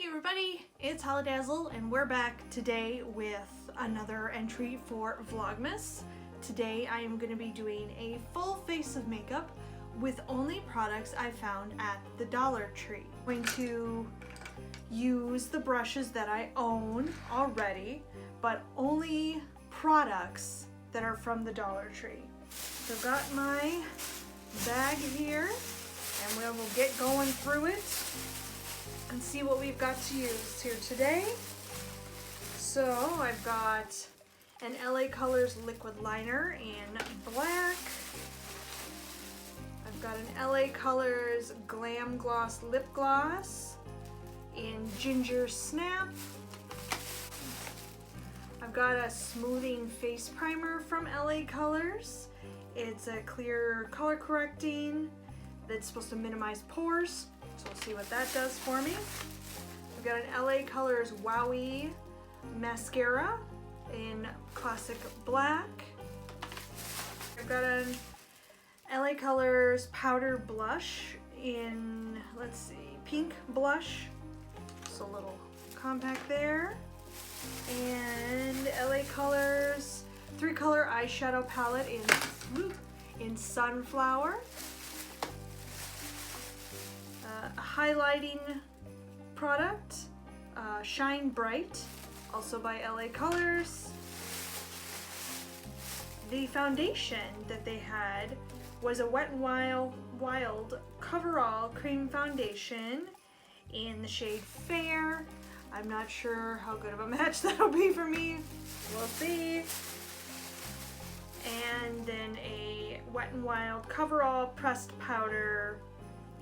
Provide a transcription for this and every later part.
everybody, it's Holliedazzle and we're back today with another entry for Vlogmas. Today I am going to be doing a full face of makeup with only products I found at the Dollar Tree. I'm going to use the brushes that I own already, but only products that are from the Dollar Tree. So I've got my bag here and we will get going through it and see what we've got to use here today. So I've got an LA Colors liquid liner in black. I've got an LA Colors Glam Gloss lip gloss in ginger snap. I've got a smoothing face primer from LA Colors. It's a clear color correcting that's supposed to minimize pores. So we'll see what that does for me. I've got an LA Colors Wowie mascara in classic black. I've got an LA Colors powder blush in, let's see, pink blush. So a little compact there. And LA Colors 3-color eyeshadow palette in Sunflower. A highlighting product, Shine Bright, also by LA Colors. The foundation that they had was a Wet n Wild Coverall cream foundation in the shade Fair. I'm not sure how good of a match that'll be for me. We'll see. And then a Wet n Wild Coverall pressed powder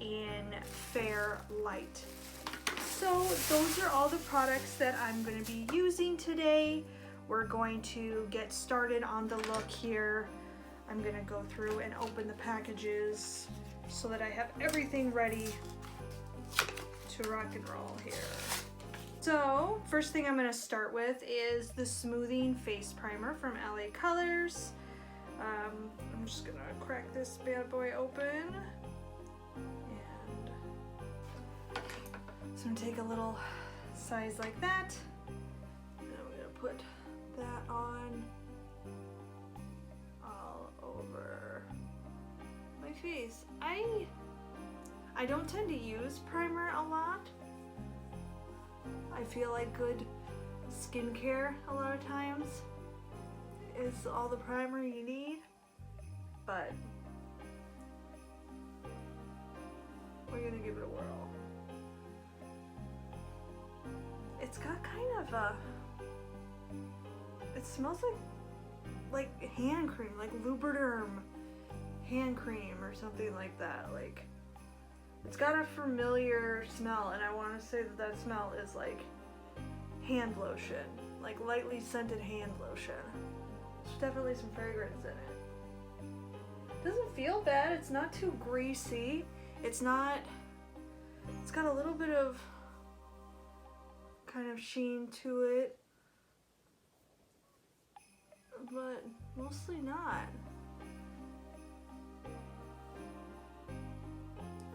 in Fair Light. So those are all the products that I'm going to be using today. We're going to get started on the look here. I'm going to go through and open the packages so that I have everything ready to rock and roll here. So first thing I'm going to start with is the smoothing face primer from LA Colors. I'm just going to crack this bad boy open. So I'm gonna take a little size like that, and I'm gonna put that on all over my face. I don't tend to use primer a lot. I feel like good skincare a lot of times is all the primer you need, but we're gonna give it a whirl. It's got kind of a, it smells like hand cream, like Lubriderm hand cream or something like that. Like, it's got a familiar smell, and I want to say that that smell is like hand lotion, like lightly scented hand lotion. There's definitely some fragrance in it. Doesn't feel bad. It's not too greasy. It's got a little bit of kind of sheen to it, but mostly not.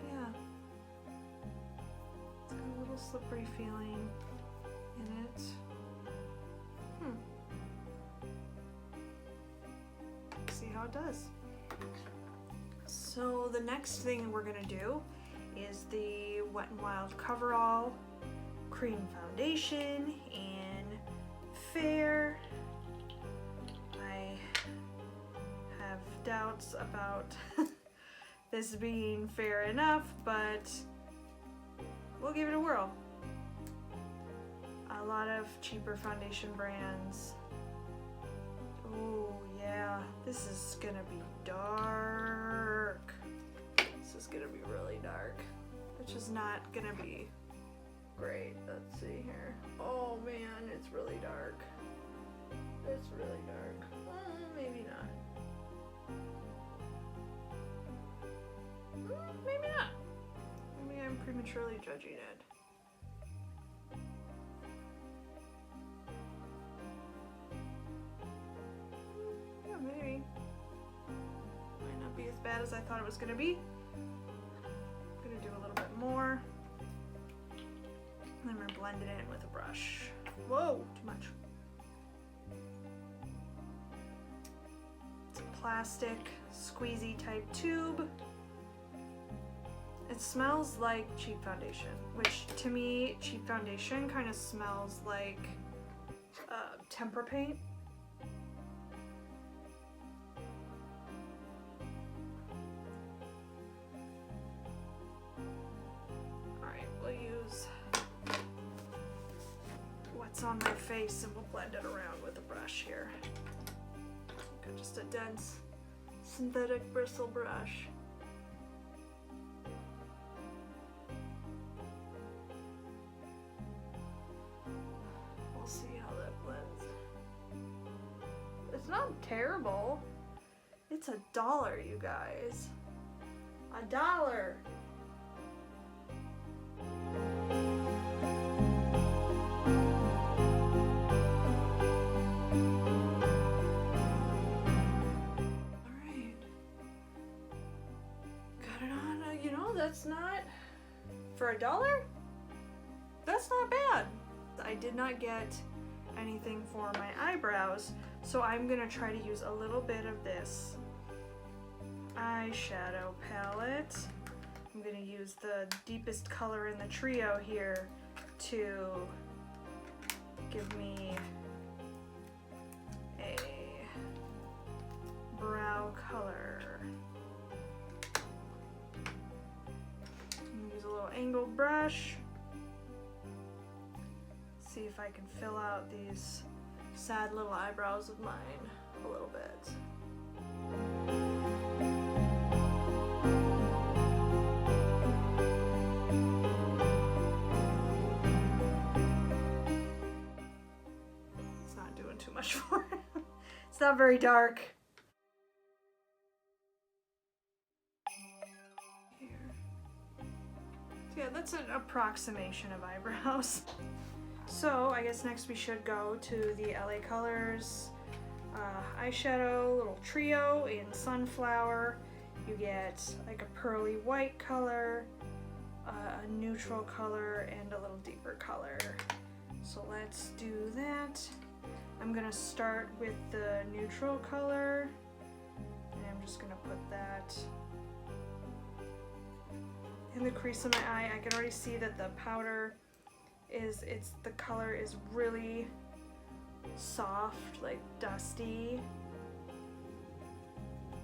Yeah, it's got a little slippery feeling in it. See how it does. So the next thing we're gonna do is the Wet n Wild Coverall cream foundation in Fair. I have doubts about this being fair enough, but we'll give it a whirl. A lot of cheaper foundation brands. Oh yeah, this is gonna be dark. This is gonna be really dark, which is not gonna be great. Let's see here. Oh man, it's really dark. It's really dark. Maybe not. Maybe not. Maybe I'm prematurely judging it. Yeah, maybe. Might not be as bad as I thought it was gonna be. I'm gonna do a little bit more. And then we're gonna blend it in with a brush. Whoa, too much. It's a plastic, squeezy type tube. It smells like cheap foundation, which to me, cheap foundation kind of smells like tempera paint. Alright, we'll use what's on my face and we'll blend it around with a brush here. Got just a dense synthetic bristle brush. We'll see how that blends. It's not terrible. It's $1, you guys. $1. That's not, for $1, that's not bad. I did not get anything for my eyebrows, so I'm gonna try to use a little bit of this eyeshadow palette. I'm gonna use the deepest color in the trio here to give me a brow color. Angled brush. See if I can fill out these sad little eyebrows of mine a little bit. It's not doing too much for it. It's not very dark. Yeah, that's an approximation of eyebrows. So I guess next we should go to the LA Colors eyeshadow little trio in Sunflower. You get like a pearly white color, a neutral color, and a little deeper color. So let's do that. I'm gonna start with the neutral color, and I'm just gonna put that in the crease of my eye. I can already see that the powder is, the color is really soft, like dusty,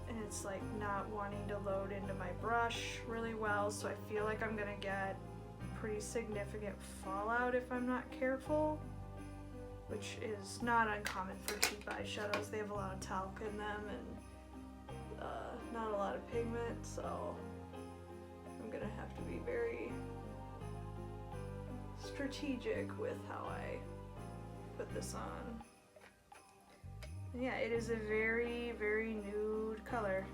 and it's like not wanting to load into my brush really well, so I feel like I'm gonna get pretty significant fallout if I'm not careful, which is not uncommon for cheap eyeshadows. They have a lot of talc in them and not a lot of pigment, so I'm gonna have to be very strategic with how I put this on. And yeah, it is a very, very nude color.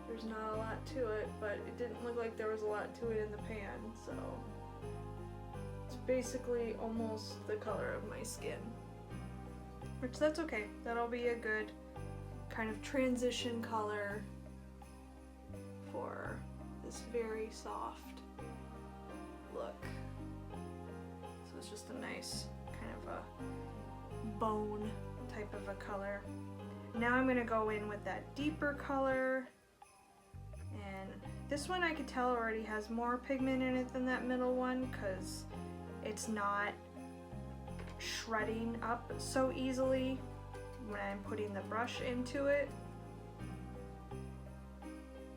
There's not a lot to it, but it didn't look like there was a lot to it in the pan, so it's basically almost the color of my skin. Which, that's okay. That'll be a good kind of transition color for this very soft look. So it's just a nice kind of a bone type of a color. Now I'm gonna go in with that deeper color, and this one I could tell already has more pigment in it than that middle one because it's not shredding up so easily when I'm putting the brush into it.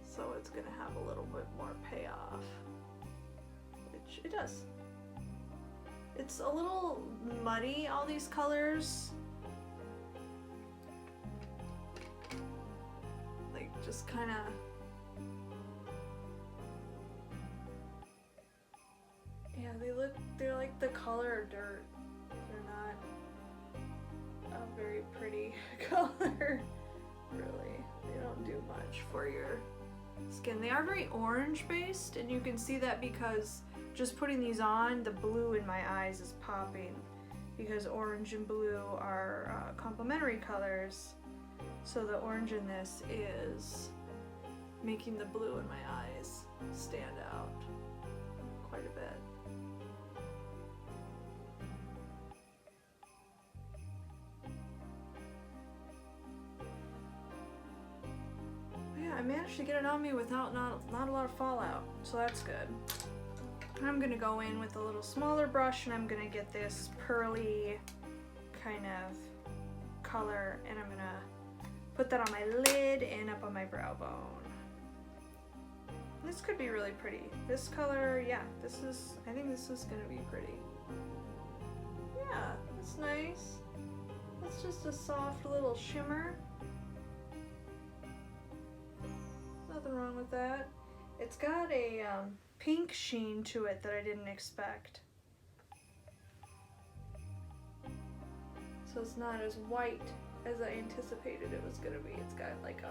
So it's gonna have a little bit more payoff, which it does. It's a little muddy, all these colors. Like just kind of, yeah, they're like the color of dirt. They're not a very pretty color, really. They don't do much for your skin. They are very orange based, and you can see that because just putting these on, the blue in my eyes is popping because orange and blue are complementary colors. So the orange in this is making the blue in my eyes stand out quite a bit. I managed to get it on me without not a lot of fallout, so that's good. I'm gonna go in with a little smaller brush and I'm gonna get this pearly kind of color and I'm gonna put that on my lid and up on my brow bone. This could be really pretty. This color, yeah, I think this is gonna be pretty. Yeah, it's nice. It's just a soft little shimmer. Nothing wrong with that. It's got a pink sheen to it that I didn't expect. So it's not as white as I anticipated it was gonna be. It's got like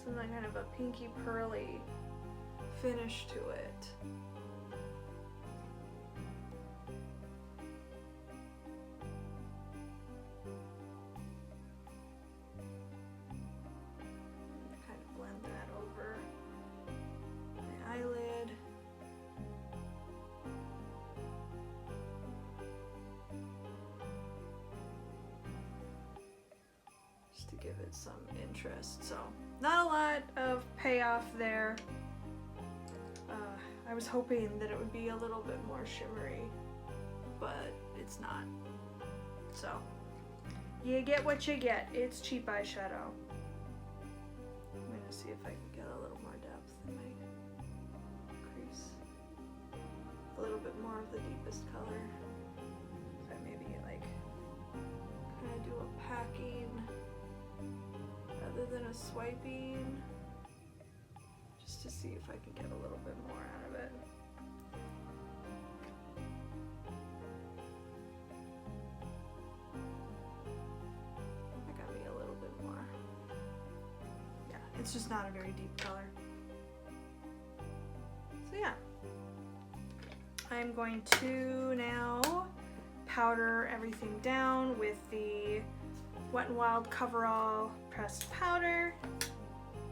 some kind of a pinky pearly finish to it. Kind of blend that over my eyelid. Just to give it some interest. So not a lot of payoff there. I was hoping that it would be a little bit more shimmery, but it's not. So, you get what you get. It's cheap eyeshadow. I'm gonna see if I can get a little more depth in my crease. A little bit more of the deepest color. So maybe like kind of do a packing rather than a swiping. Just to see if I can get a little bit more out of it. That got me a little bit more. Yeah, it's just not a very deep color. So yeah, I'm going to now powder everything down with the Wet n Wild Coverall pressed powder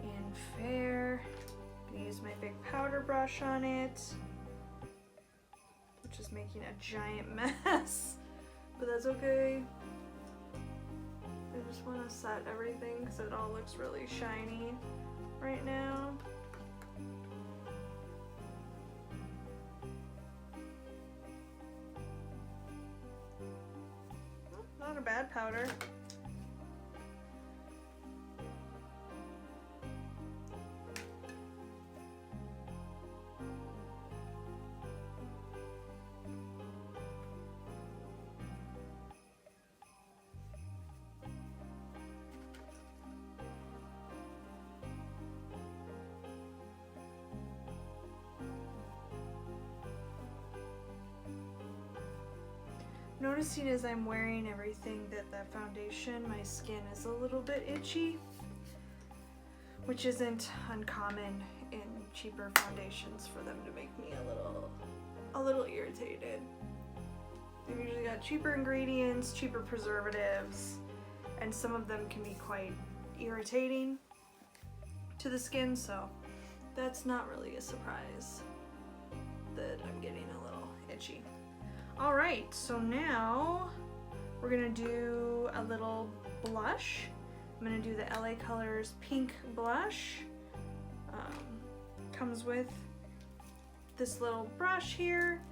in Fair. Use my big powder brush on it, which is making a giant mess, but that's okay. I just want to set everything because it all looks really shiny right now. Oh, not a bad powder. Noticing as I'm wearing everything that foundation, my skin is a little bit itchy, which isn't uncommon in cheaper foundations for them to make me a little irritated. They've usually got cheaper ingredients, cheaper preservatives, and some of them can be quite irritating to the skin, so that's not really a surprise that I'm getting a little itchy. All right, so now we're gonna do a little blush. I'm gonna do the LA Colors Pink Blush. Comes with this little brush here,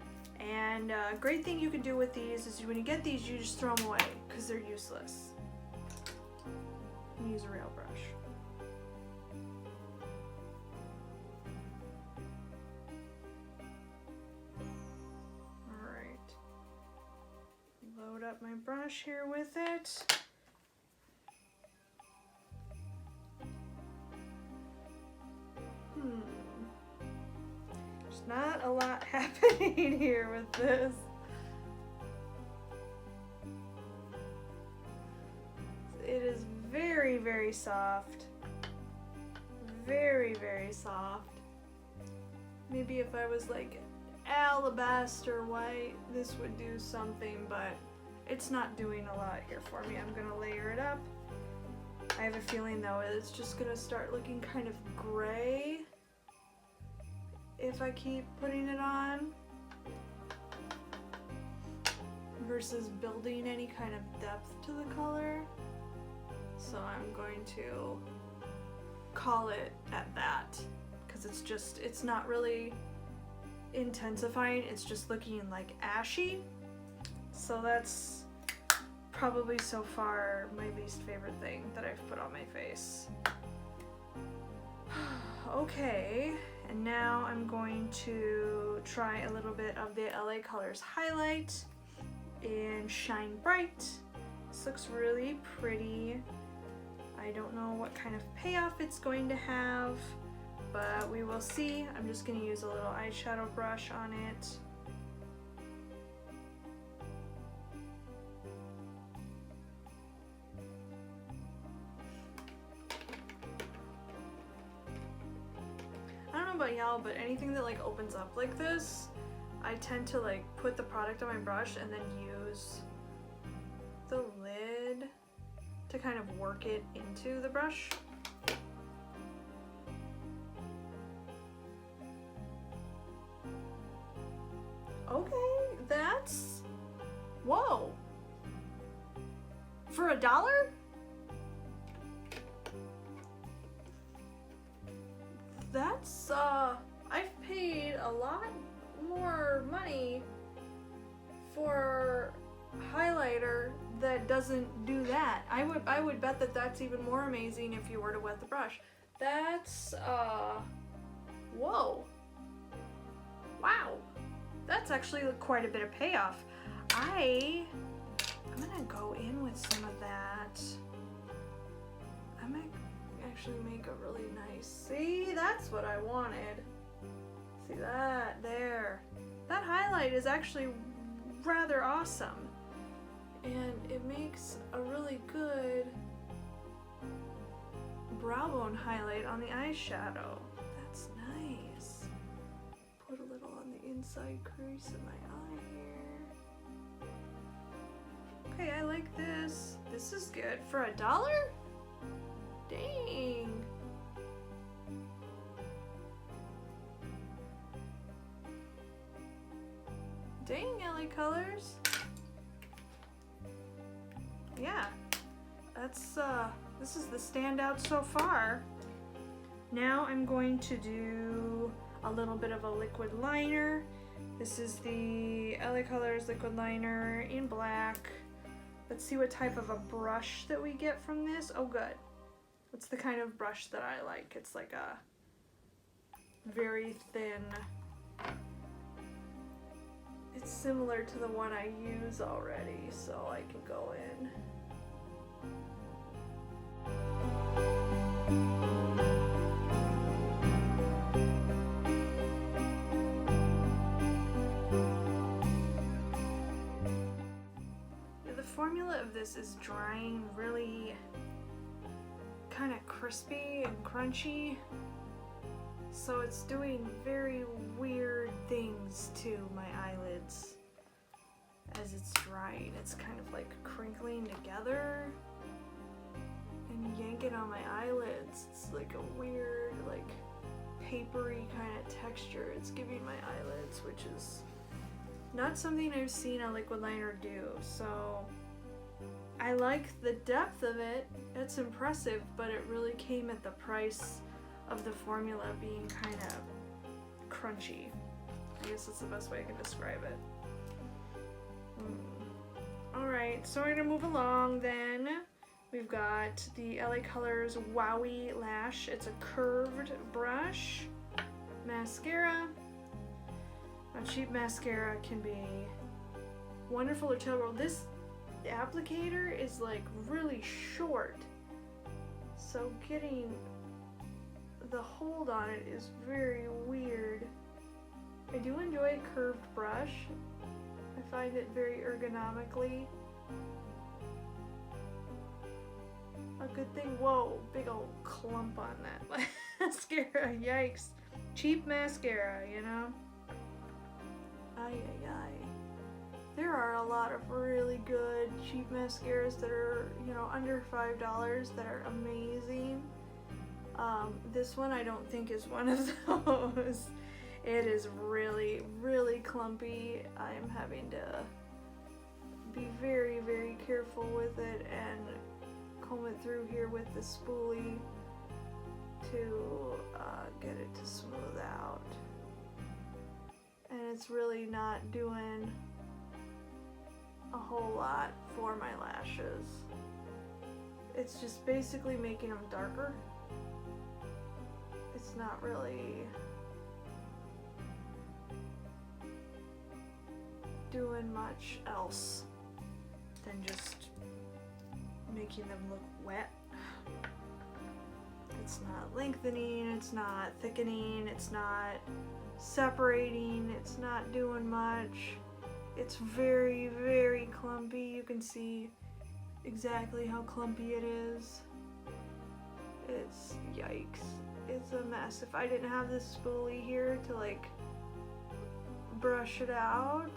and a great thing you can do with these is when you get these, you just throw them away because they're useless. And use a real brush. Load up my brush here with it. There's not a lot happening here with this. It is very, very soft. Very, very soft. Maybe if I was like alabaster white, this would do something, but it's not doing a lot here for me. I'm gonna layer it up. I have a feeling though it's just gonna start looking kind of gray if I keep putting it on versus building any kind of depth to the color. So I'm going to call it at that, because it's not really intensifying, it's just looking like ashy. So that's probably so far my least favorite thing that I've put on my face. Okay, and now I'm going to try a little bit of the LA Colors highlight in Shine Bright. This looks really pretty. I don't know what kind of payoff it's going to have, but we will see. I'm just going to use a little eyeshadow brush on it. I don't know about y'all, but anything that like opens up like this, I tend to like put the product on my brush and then use the lid to kind of work it into the brush. Okay, that's, whoa. For $1? That's, I've paid a lot more money for highlighter that doesn't do that. I would bet that that's even more amazing if you were to wet the brush. That's, whoa. Wow. That's actually quite a bit of payoff. I'm gonna go in with some of that. I might actually make a really nice, see, that's what I wanted. See that, there. That highlight is actually rather awesome. And it makes a really good brow bone highlight on the eyeshadow. That's nice. Put a little on the inside crease of my eye here. Okay, I like this. This is good. For $1? Dang. Dang, LA Colors. Yeah, that's, this is the standout so far. Now I'm going to do a little bit of a liquid liner. This is the LA Colors liquid liner in black. Let's see what type of a brush that we get from this. Oh, good. It's the kind of brush that I like. It's like a very thin. It's similar to the one I use already, so I can go in. The formula of this is drying really kind of crispy and crunchy. So it's doing very weird things to my eyelids as it's drying. It's kind of like crinkling together and yanking on my eyelids. It's like a weird, like papery kind of texture it's giving my eyelids, which is not something I've seen a liquid liner do. So I like the depth of it. It's impressive, but it really came at the price of the formula being kind of crunchy. I guess that's the best way I can describe it. Alright, so we're gonna move along then. We've got the LA Colors Wowie Lash. It's a curved brush. Mascara. A cheap mascara can be wonderful or terrible. This applicator is like really short, so getting the hold on it is very weird. I do enjoy a curved brush. I find it very ergonomically a good thing. Whoa, big old clump on that mascara. Yikes. Cheap mascara, you know? Ay, ay, ay. There are a lot of really good cheap mascaras that are, you know, under $5 that are amazing. This one I don't think is one of those. It is really, really clumpy. I'm having to be very, very careful with it and comb it through here with the spoolie. to get it to smooth out. And it's really not doing a whole lot for my lashes. It's just basically making them darker. It's not really doing much else than just making them look wet. It's not lengthening, it's not thickening, it's not separating, it's not doing much. It's very, very clumpy. You can see exactly how clumpy it is. It's yikes. It's a mess. If I didn't have this spoolie here to like brush it out,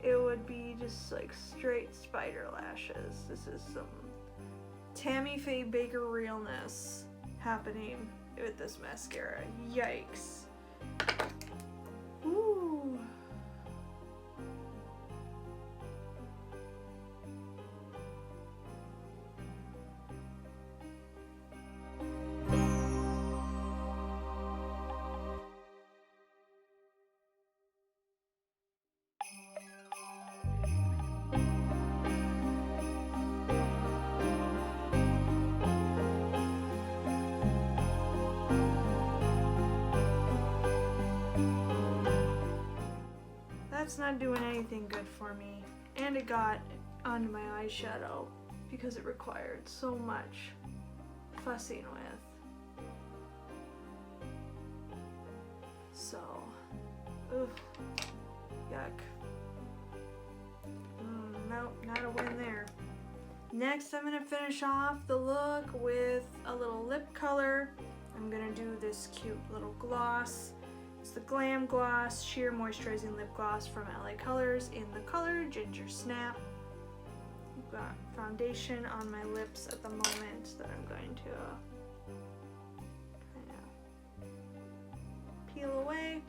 it would be just like straight spider lashes. This is some Tammy Faye Baker realness happening with this mascara. Yikes. Ooh. That's not doing anything good for me. And it got onto my eyeshadow because it required so much fussing with. So, ugh, yuck. Nope, not a win there. Next, I'm gonna finish off the look with a little lip color. I'm gonna do this cute little gloss. It's the Glam Gloss Sheer Moisturizing Lip Gloss from LA Colors in the color Ginger Snap. I've got foundation on my lips at the moment that I'm going to kind of peel away.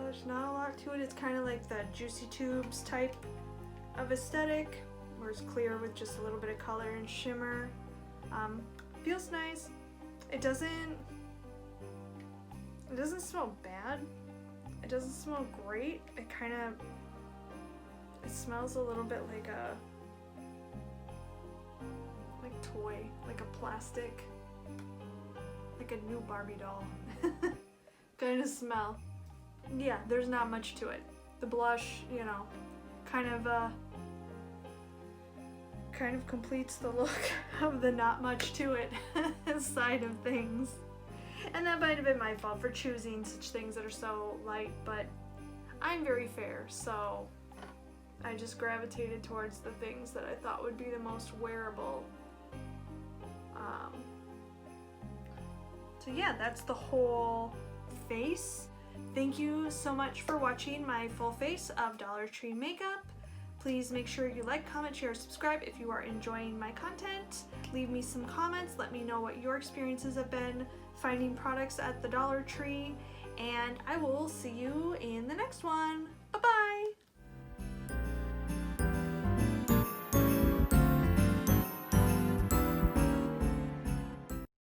There's not a lot to it. It's kind of like the Juicy Tubes type of aesthetic, where it's clear with just a little bit of color and shimmer. Feels nice. It doesn't smell bad. It doesn't smell great. It smells a little bit like toy, like a plastic, like a new Barbie doll kind of smell. Yeah, there's not much to it. The blush, you know, kind of completes the look of the not much to it side of things. And that might have been my fault for choosing such things that are so light, but I'm very fair, so I just gravitated towards the things that I thought would be the most wearable. So yeah, that's the whole face. Thank you so much for watching my full face of Dollar Tree makeup. Please make sure you like, comment, share, subscribe if you are enjoying my content. Leave me some comments. Let me know what your experiences have been finding products at the Dollar Tree. And I will see you in the next one.